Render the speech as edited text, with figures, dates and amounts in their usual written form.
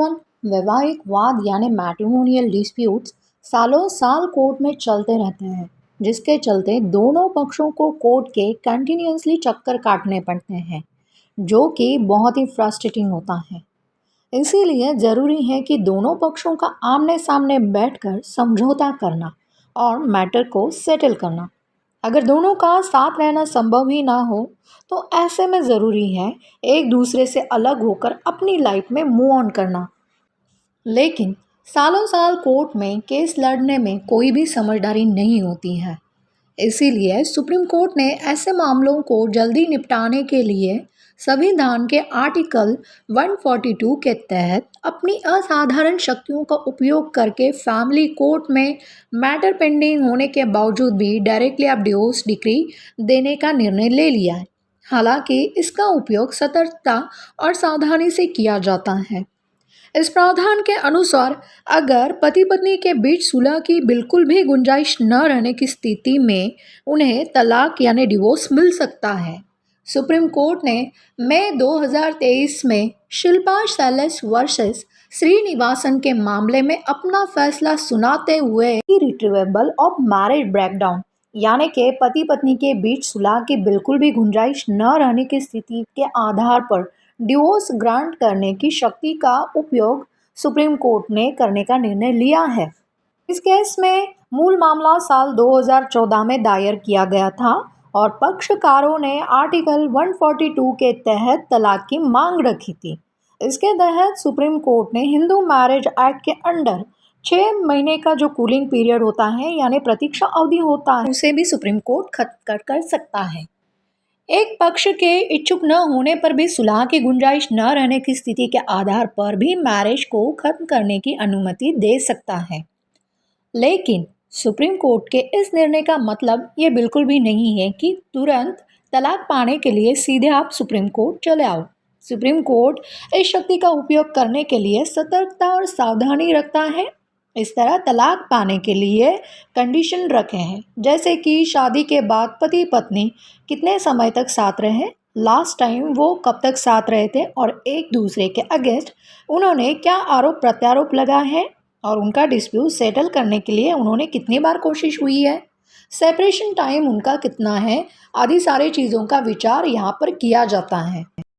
दौरान वैवाहिक वाद यानी मैट्रिमोनियल डिस्प्यूट्स सालों साल कोर्ट में चलते रहते हैं, जिसके चलते दोनों पक्षों को कोर्ट के कंटिन्यूअसली चक्कर काटने पड़ते हैं, जो कि बहुत ही फ्रस्ट्रेटिंग होता है। इसीलिए ज़रूरी है कि दोनों पक्षों का आमने सामने बैठकर समझौता करना और मैटर को सेटल करना। अगर दोनों का साथ रहना संभव ही ना हो, तो ऐसे में ज़रूरी है एक दूसरे से अलग होकर अपनी लाइफ में मूव ऑन करना। लेकिन सालों साल कोर्ट में केस लड़ने में कोई भी समझदारी नहीं होती है। इसीलिए सुप्रीम कोर्ट ने ऐसे मामलों को जल्दी निपटाने के लिए संविधान के आर्टिकल 142 के तहत अपनी असाधारण शक्तियों का उपयोग करके फैमिली कोर्ट में मैटर पेंडिंग होने के बावजूद भी डायरेक्टली अब डिवोर्स डिक्री देने का निर्णय ले लिया है। हालांकि इसका उपयोग सतर्कता और सावधानी से किया जाता है। इस प्रावधान के अनुसार अगर पति पत्नी के बीच सुलह की बिल्कुल भी गुंजाइश न रहने की स्थिति में उन्हें तलाक यानी डिवोर्स मिल सकता है। सुप्रीम कोर्ट ने मई 2023 में शिल्पा शैलेश वर्सेस श्रीनिवासन के मामले में अपना फैसला सुनाते हुए रिट्रीवेबल ऑफ मैरिज ब्रेकडाउन यानी कि पति पत्नी के बीच सुलह की बिल्कुल भी गुंजाइश न रहने की स्थिति के आधार पर डिवोर्स ग्रांट करने की शक्ति का उपयोग सुप्रीम कोर्ट ने करने का निर्णय लिया है। इस केस में मूल मामला साल 2014 में दायर किया गया था और पक्षकारों ने आर्टिकल 142 के तहत तलाक की मांग रखी थी। इसके तहत सुप्रीम कोर्ट ने हिंदू मैरिज एक्ट के अंडर 6 महीने का जो कूलिंग पीरियड होता है यानी प्रतीक्षा अवधि होता है, उसे भी सुप्रीम कोर्ट खत्म कर सकता है। एक पक्ष के इच्छुक न होने पर भी सुलह की गुंजाइश न रहने की स्थिति के आधार पर भी मैरिज को खत्म करने की अनुमति दे सकता है। लेकिन सुप्रीम कोर्ट के इस निर्णय का मतलब ये बिल्कुल भी नहीं है कि तुरंत तलाक पाने के लिए सीधे आप सुप्रीम कोर्ट चले आओ। सुप्रीम कोर्ट इस शक्ति का उपयोग करने के लिए सतर्कता और सावधानी रखता है। इस तरह तलाक पाने के लिए कंडीशन रखे हैं, जैसे कि शादी के बाद पति पत्नी कितने समय तक साथ रहे, लास्ट टाइम वो कब तक साथ रहे थे और एक दूसरे के अगेंस्ट उन्होंने क्या आरोप प्रत्यारोप लगा है और उनका डिस्प्यूट सेटल करने के लिए उन्होंने कितनी बार कोशिश हुई है, सेपरेशन टाइम उनका कितना है, आदि सारी चीज़ों का विचार यहाँ पर किया जाता है।